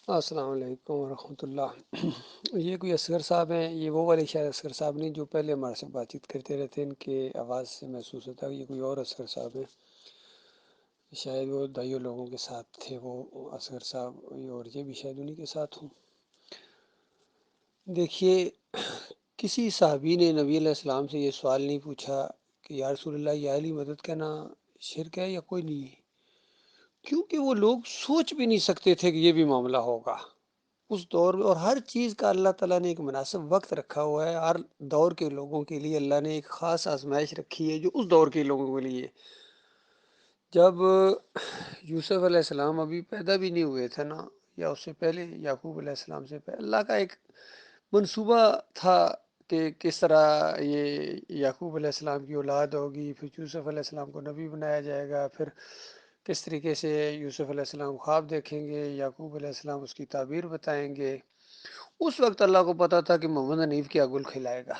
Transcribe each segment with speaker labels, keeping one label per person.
Speaker 1: السلام علیکم ورحمۃ اللہ۔ یہ کوئی اصغر صاحب ہیں؟ یہ وہ والے شاید اصغر صاحب نہیں جو پہلے ہمارے سے بات چیت کرتے رہتے ہیں، ان کے آواز سے محسوس ہوتا ہے یہ کوئی اور اصغر صاحب ہیں، شاید وہ دائیوں لوگوں کے ساتھ تھے وہ اصغر صاحب، اور یہ بھی شاید انہی کے ساتھ ہوں۔ دیکھیے، کسی صحابی نے نبی علیہ السلام سے یہ سوال نہیں پوچھا کہ یا رسول اللہ یہ علی مدد کہنا شرک ہے یا کوئی نہیں ہے، کیونکہ وہ لوگ سوچ بھی نہیں سکتے تھے کہ یہ بھی معاملہ ہوگا اس دور میں۔ اور ہر چیز کا اللہ تعالیٰ نے ایک مناسب وقت رکھا ہوا ہے، ہر دور کے لوگوں کے لیے اللہ نے ایک خاص آزمائش رکھی ہے جو اس دور کے لوگوں کے لیے۔ جب یوسف علیہ السلام ابھی پیدا بھی نہیں ہوئے تھے نا، یا اس سے پہلے یعقوب علیہ السلام سے پہلے، اللہ کا ایک منصوبہ تھا کہ کس طرح یہ یعقوب علیہ السلام کی اولاد ہوگی، پھر یوسف علیہ السلام کو نبی بنایا جائے گا، پھر کس طریقے سے یوسف علیہ السلام خواب دیکھیں گے، یعقوب علیہ السلام اس کی تعبیر بتائیں گے۔ اس وقت اللہ کو پتا تھا کہ محمد حنیف کیا گل کھلائے گا،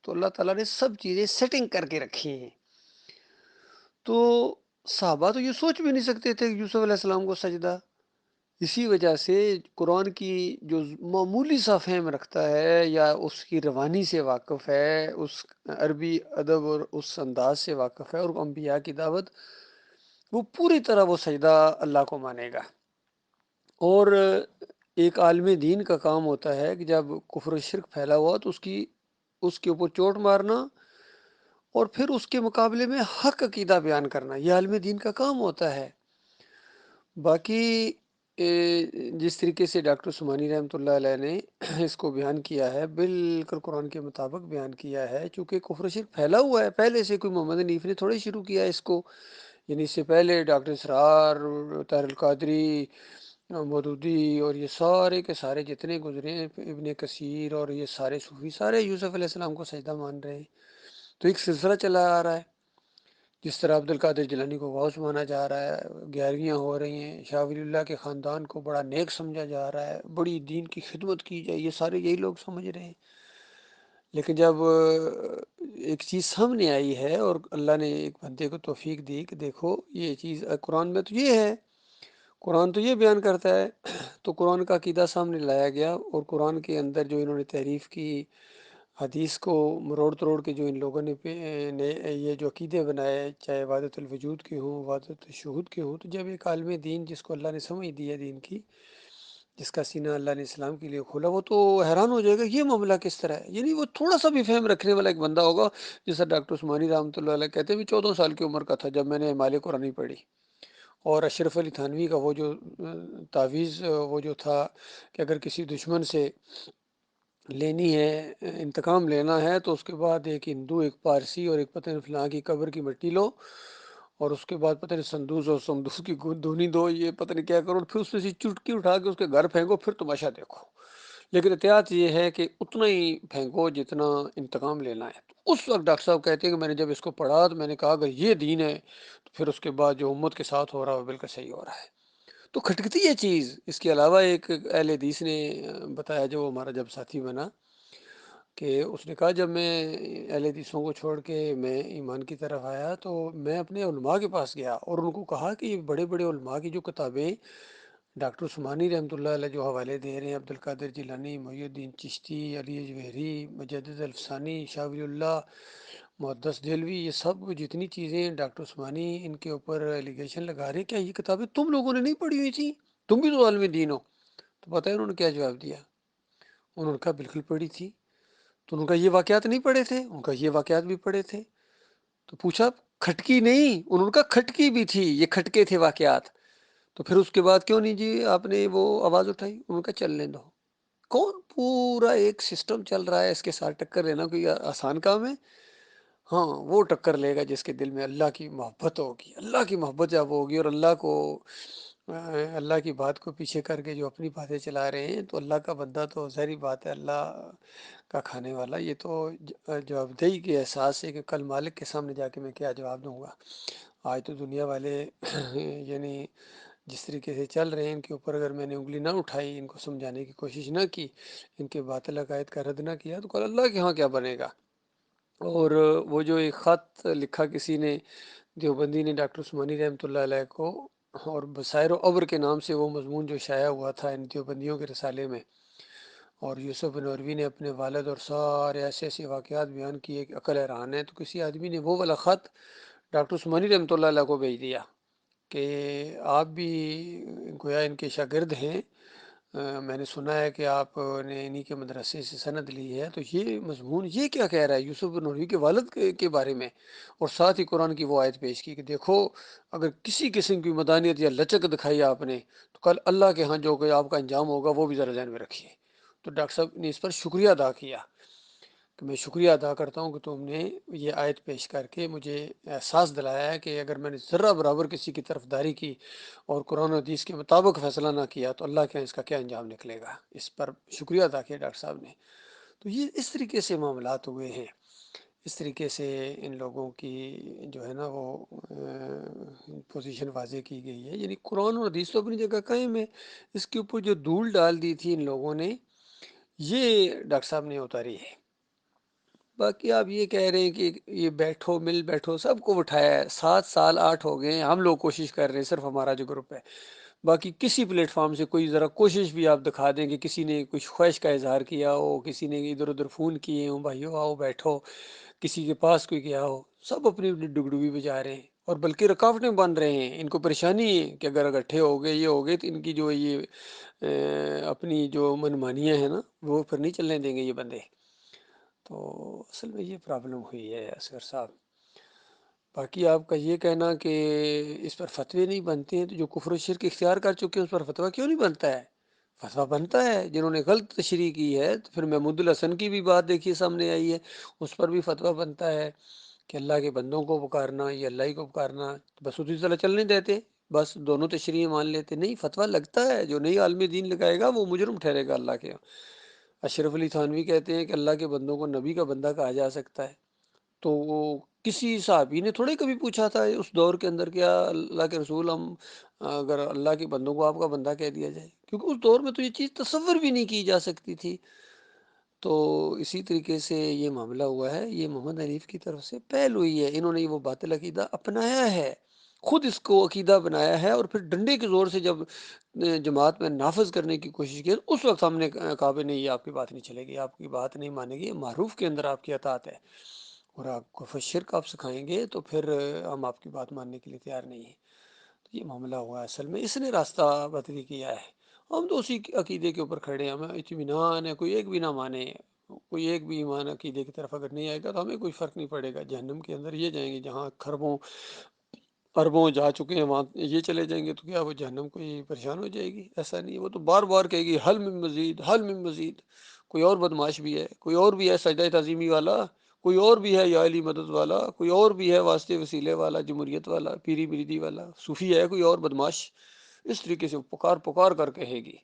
Speaker 1: تو اللہ تعالیٰ نے سب چیزیں سیٹنگ کر کے رکھی ہیں۔ تو صحابہ تو یہ سوچ بھی نہیں سکتے تھے کہ یوسف علیہ السلام کو سجدہ۔ اسی وجہ سے قرآن کی جو معمولی سا فہم رکھتا ہے یا اس کی روانی سے واقف ہے، اس عربی ادب اور اس انداز سے واقف ہے اور انبیاء کی دعوت، وہ پوری طرح وہ سجدہ اللہ کو مانے گا۔ اور ایک عالم دین کا کام ہوتا ہے کہ جب کفر و شرک پھیلا ہوا تو اس کے اوپر چوٹ مارنا اور پھر اس کے مقابلے میں حق عقیدہ بیان کرنا، یہ عالم دین کا کام ہوتا ہے۔ باقی جس طریقے سے ڈاکٹر عثمانی رحمۃ اللہ علیہ نے اس کو بیان کیا ہے بالکل قرآن کے مطابق بیان کیا ہے، چونکہ کفر و شرک پھیلا ہوا ہے پہلے سے، کوئی محمد حنیف نے تھوڑے شروع کیا ہے اس کو، یعنی اس سے پہلے ڈاکٹر اسرار، طاہر القادری، مودودی اور یہ سارے کے سارے جتنے گزرے ہیں، ابن کثیر اور یہ سارے صوفی، سارے یوسف علیہ السلام کو سجدہ مان رہے ہیں۔ تو ایک سلسلہ چلا آ رہا ہے، جس طرح عبد القادر جیلانی کو غوث مانا جا رہا ہے، گیارہویاں ہو رہی ہیں، شاہ ولی اللہ کے خاندان کو بڑا نیک سمجھا جا رہا ہے، بڑی دین کی خدمت کی جائے، یہ سارے یہی لوگ سمجھ رہے ہیں۔ لیکن جب ایک چیز سامنے آئی ہے اور اللہ نے ایک بندے کو توفیق دی کہ دیکھو یہ چیز قرآن میں تو یہ ہے، قرآن تو یہ بیان کرتا ہے، تو قرآن کا عقیدہ سامنے لایا گیا، اور قرآن کے اندر جو انہوں نے تعریف کی، حدیث کو مروڑ توڑ کے جو ان لوگوں نے یہ جو عقیدے بنائے، چاہے وحدت الوجود کے ہوں، وحدت الشہود کے ہوں، تو جب ایک عالم دین جس کو اللہ نے سمجھ دی ہے دین کی، جس کا سینہ اللہ نے اسلام کے لیے کھولا، وہ تو حیران ہو جائے گا یہ معاملہ کس طرح ہے۔ یعنی وہ تھوڑا سا بھی فہم رکھنے والا ایک بندہ ہوگا، جیسا ڈاکٹر عثمانی رحمۃ اللہ علیہ کہتے ہیں بھی 14 سال کی عمر کا تھا جب میں نے اعمال قرآنی پڑھی، اور اشرف علی تھانوی کا وہ جو تعویذ وہ جو تھا کہ اگر کسی دشمن سے لینی ہے، انتقام لینا ہے، تو اس کے بعد ایک ہندو، ایک پارسی اور ایک پتہ نہیں فلاں کی قبر کی مٹی لو، اور اس کے بعد پتہ نہیں سندوز اور سمدوز کی دھونی دو، یہ پتہ نہیں کیا کرو، اور پھر اس میں سے چٹکی اٹھا کے اس کے گھر پھینکو، پھر تماشا دیکھو۔ لیکن احتیاط یہ ہے کہ اتنا ہی پھینکو جتنا انتقام لینا ہے۔ تو اس وقت ڈاکٹر صاحب کہتے ہیں کہ میں نے جب اس کو پڑھا تو میں نے کہا اگر یہ دین ہے تو پھر اس کے بعد جو امت کے ساتھ ہو رہا ہے وہ بالکل صحیح ہو رہا ہے۔ تو کھٹکتی ہے چیز۔ اس کے علاوہ ایک اہل حدیث نے بتایا، جو ہمارا جب ساتھی بنا، کہ اس نے کہا جب میں اہل حدیثوں کو چھوڑ کے میں ایمان کی طرف آیا تو میں اپنے علماء کے پاس گیا اور ان کو کہا کہ یہ بڑے بڑے علماء کی جو کتابیں ڈاکٹر عثمانی رحمۃ اللہ علیہ جو حوالے دے رہے ہیں، عبد القادر جیلانی، محی الدین چشتی، علی اجویری، مجدد الفسانی، شاہ ولی اللہ، محدث دہلوی، یہ سب جتنی چیزیں ڈاکٹر عثمانی ان کے اوپر ایلیگیشن لگا رہے ہیں، کیا یہ کتابیں تم لوگوں نے نہیں پڑھی ہوئی تھی؟ تم بھی تو عالم دین ہو۔ تو پتہ ہے انہوں نے کیا جواب دیا؟ انہوں نے کہا بالکل پڑھی تھی۔ تو ان کا یہ واقعات نہیں پڑھے تھے؟ ان کا یہ واقعات بھی پڑھے تھے۔ تو پوچھا کھٹکی نہیں؟ انہوں کا کھٹکی بھی تھی، یہ کھٹکے تھے واقعات۔ تو پھر اس کے بعد کیوں نہیں جی آپ نے وہ آواز اٹھائی؟ انہوں کا چلنے دو۔ کون پورا ایک سسٹم چل رہا ہے، اس کے ساتھ ٹکر لینا کوئی آسان کام ہے؟ ہاں، وہ ٹکر لے گا جس کے دل میں اللہ کی محبت ہوگی۔ اللہ کی محبت جب ہوگی اور اللہ کو اللہ کی بات کو پیچھے کر کے جو اپنی باتیں چلا رہے ہیں، تو اللہ کا بندہ تو ظاہری بات ہے اللہ کا کھانے والا، یہ تو جواب دہی کے احساس ہے کہ کل مالک کے سامنے جا کے میں کیا جواب دوں گا۔ آج تو دنیا والے یعنی جس طریقے سے چل رہے ہیں، ان کے اوپر اگر میں نے انگلی نہ اٹھائی، ان کو سمجھانے کی کوشش نہ کی، ان کے باطل عقائد کا رد نہ کیا، تو کل اللہ کے ہاں کیا بنے گا؟ اور وہ جو ایک خط لکھا کسی نے دیوبندی نے ڈاکٹر عثمانی رحمۃ اللہ علیہ کو، اور بصائر و عبر کے نام سے وہ مضمون جو شائع ہوا تھا ان دیوبندیوں کے رسالے میں، اور یوسف نوروی نے اپنے والد اور سارے ایسے ایسے واقعات بیان کیے کہ عقل حیران ہے، تو کسی آدمی نے وہ والا خط ڈاکٹر عثمانی رحمۃ اللہ علیہ کو بھیج دیا کہ آپ بھی گویا ان کے شاگرد ہیں، میں نے سنا ہے کہ آپ نے انہی کے مدرسے سے سند لی ہے، تو یہ مضمون یہ کیا کہہ رہا ہے یوسف نوروی کے والد کے بارے میں؟ اور ساتھ ہی قرآن کی وہ آیت پیش کی کہ دیکھو اگر کسی قسم کی مدانیت یا لچک دکھائی آپ نے تو کل اللہ کے ہاں جو کہ آپ کا انجام ہوگا وہ بھی ذرا ذہن میں رکھیے۔ تو ڈاکٹر صاحب نے اس پر شکریہ ادا کیا کہ میں شکریہ ادا کرتا ہوں کہ تم نے یہ آیت پیش کر کے مجھے احساس دلایا ہے کہ اگر میں نے ذرہ برابر کسی کی طرفداری کی اور قرآن و حدیث کے مطابق فیصلہ نہ کیا تو اللہ کے یہاں اس کا کیا انجام نکلے گا۔ اس پر شکریہ ادا کیا ڈاکٹر صاحب نے۔ تو یہ اس طریقے سے معاملات ہوئے ہیں، اس طریقے سے ان لوگوں کی جو ہے نا وہ پوزیشن واضح کی گئی ہے، یعنی قرآن اور حدیث تو اپنی جگہ قائم ہے، اس کے اوپر جو دھول ڈال دی تھی ان لوگوں نے یہ ڈاکٹر صاحب نے اتاری ہے۔ باقی آپ یہ کہہ رہے ہیں کہ یہ بیٹھو مل بیٹھو سب کو اٹھایا ہے، 7 سال 8 ہو گئے ہیں، ہم لوگ کوشش کر رہے ہیں، صرف ہمارا جو گروپ ہے، باقی کسی پلیٹ فارم سے کوئی ذرا کوشش بھی آپ دکھا دیں کہ کسی نے کچھ خواہش کا اظہار کیا ہو، کسی نے ادھر ادھر فون کیے ہوں بھائیو آؤ بیٹھو، کسی کے پاس کوئی گیا ہو، سب اپنی اپنی ڈگڈگی بجا رہے ہیں اور بلکہ رکاوٹیں بن رہے ہیں۔ ان کو پریشانی ہے کہ اگر اکٹھے ہو گئے یہ ہو گئے تو ان کی جو یہ اپنی جو منمانیاں ہیں نا وہ پھر نہیں چلنے دیں گے یہ بندے۔ تو اصل میں یہ پرابلم ہوئی ہے اصغر صاحب۔ باقی آپ کا یہ کہنا کہ اس پر فتوے نہیں بنتے ہیں، تو جو کفر و شرک اختیار کر چکے ہیں اس پر فتویٰ کیوں نہیں بنتا ہے؟ فتویٰ بنتا ہے، جنہوں نے غلط تشریح کی ہے تو پھر محمود الحسن کی بھی بات دیکھیے سامنے آئی ہے، اس پر بھی فتویٰ بنتا ہے کہ اللہ کے بندوں کو پکارنا یا اللہ ہی کو پکارنا، بس اسی طرح چلنے دیتے، بس دونوں تشریح مان لیتے، نہیں فتویٰ لگتا ہے، جو نہیں عالم دین لگائے گا وہ مجرم ٹھہرے گا اللہ کے۔ اشرف علی تھانوی کہتے ہیں کہ اللہ کے بندوں کو نبی کا بندہ کہا جا سکتا ہے، تو وہ کسی صحابی نے تھوڑے کبھی پوچھا تھا اس دور کے اندر کیا اللہ کے رسول ہم اگر اللہ کے بندوں کو آپ کا بندہ کہہ دیا جائے، کیونکہ اس دور میں تو یہ چیز تصور بھی نہیں کی جا سکتی تھی۔ تو اسی طریقے سے یہ معاملہ ہوا ہے، یہ محمد حنیف کی طرف سے پہل ہوئی ہے، انہوں نے وہ باطل عقیدہ اپنایا ہے، خود اس کو عقیدہ بنایا ہے، اور پھر ڈنڈے کے زور سے جب جماعت میں نافذ کرنے کی کوشش کی اس وقت ہم نے کہا بھی نہیں یہ آپ کی بات نہیں چلے گی، آپ کی بات نہیں مانے گی، معروف کے اندر آپ کی اطاعت ہے، اور آپ کو شرک آپ سکھائیں گے تو پھر ہم آپ کی بات ماننے کے لیے تیار نہیں ہیں۔ تو یہ معاملہ ہوا ہے، اصل میں اس نے راستہ بدلی کیا ہے، ہم تو اسی عقیدے کے اوپر کھڑے ہیں، ہمیں اطمینان ہے، کوئی ایک بھی نہ مانے، کوئی ایک بھی ایمان عقیدے کی طرف اگر نہیں آئے گا تو ہمیں کوئی فرق نہیں پڑے گا، جہنم کے اندر یہ جائیں گے جہاں خربوں اربوں جا چکے ہیں، وہاں یہ چلے جائیں گے، تو کیا وہ جہنم کوئی پریشان ہو جائے گی؟ ایسا نہیں، وہ تو بار بار کہے گی حل من مزید حل من مزید، کوئی اور بدماش بھی ہے، کوئی اور بھی ہے سجدہ تعظیمی والا، کوئی اور بھی ہے یا علی مدد والا، کوئی اور بھی ہے واسطے وسیلے والا، جمہوریت والا، پیری مریدی والا، صوفی ہے کوئی اور بدماش، اس طریقے سے پکار پکار کر کہے گی،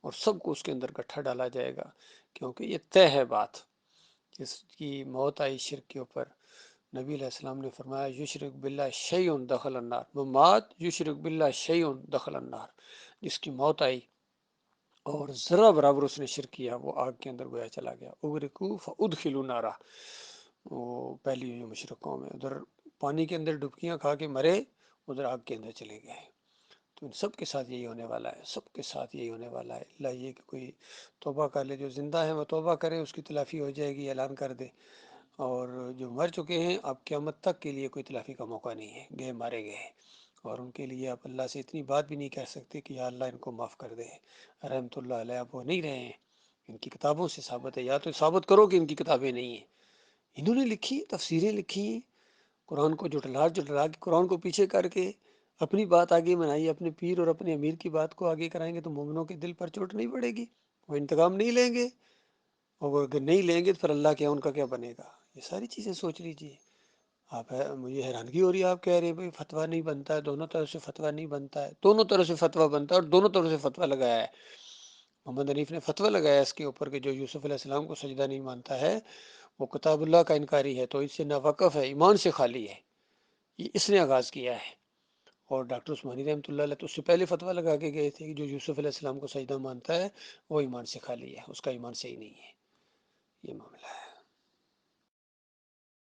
Speaker 1: اور سب کو اس کے اندر گٹھا ڈالا جائے گا، کیونکہ یہ طے ہے بات، جس کی موت آئی شرک کے اوپر، نبی علیہ السلام نے فرمایا یشرک باللہ شیء دخل النار، وہ مات یشرک باللہ شیء دخل النار، جس کی موت آئی اور ذرا برابر اس نے شرک کیا وہ آگ کے اندر گویا چلا گیا، اغرقوا فادخلوا نارا، وہ پہلی جو مشرک قوم ہے ادھر پانی کے اندر ڈبکیاں کھا کے مرے، ادھر آگ کے اندر چلے گئے۔ تو ان سب کے ساتھ یہی ہونے والا ہے، سب کے ساتھ یہی ہونے والا ہے، اللہ یہ کہ کوئی توبہ کر لے، جو زندہ ہیں وہ توبہ کرے، اس کی تلافی ہو جائے گی، اعلان کر دے، اور جو مر چکے ہیں اب قیامت تک کے لیے کوئی تلافی کا موقع نہیں ہے، گئے مارے گئے ہیں، اور ان کے لیے آپ اللہ سے اتنی بات بھی نہیں کہہ سکتے کہ یا اللہ ان کو معاف کر دے، رحمۃ اللہ علیہ، اب وہ نہیں رہے ہیں، ان کی کتابوں سے ثابت ہے، یا تو ثابت کرو کہ ان کی کتابیں نہیں ہیں، انہوں نے لکھی تفسیریں لکھی ہیں، قرآن کو جٹلا جٹلا کے قرآن کو پیچھے کر کے اپنی بات آگے بنائی، اپنے پیر اور اپنے امیر کی بات کو آگے کرائیں گے تو مومنوں کے دل پر چوٹ نہیں پڑے گی، وہ انتقام نہیں لیں گے، اور وہ اگر نہیں لیں گے تو پھر اللہ کے ان کا کیا بنے گا؟ یہ ساری چیزیں سوچ لیجیے آپ۔ مجھے حیرانگی ہو رہی ہے، آپ کہہ رہے ہیں بھائی فتویٰ نہیں بنتا ہے، دونوں طرف سے فتویٰ نہیں بنتا ہے، دونوں طرف سے فتویٰ بنتا ہے، اور دونوں طرف سے فتویٰ لگایا ہے۔ محمد حنیف نے فتویٰ لگایا اس کے اوپر کہ جو یوسف علیہ السلام کو سجدہ نہیں مانتا ہے وہ کتاب اللہ کا انکاری ہے، تو اس سے ناواقف ہے، ایمان سے خالی ہے، یہ اس نے آغاز کیا ہے۔ اور ڈاکٹر عثمانی رحمۃ اللہ علیہ تو اس سے پہلے فتویٰ لگا کے گئے تھے کہ جو یوسف علیہ السلام کو سجدہ مانتا ہے وہ ایمان سے خالی ہے، اس کا ایمان صحیح نہیں ہے، یہ معاملہ ہے۔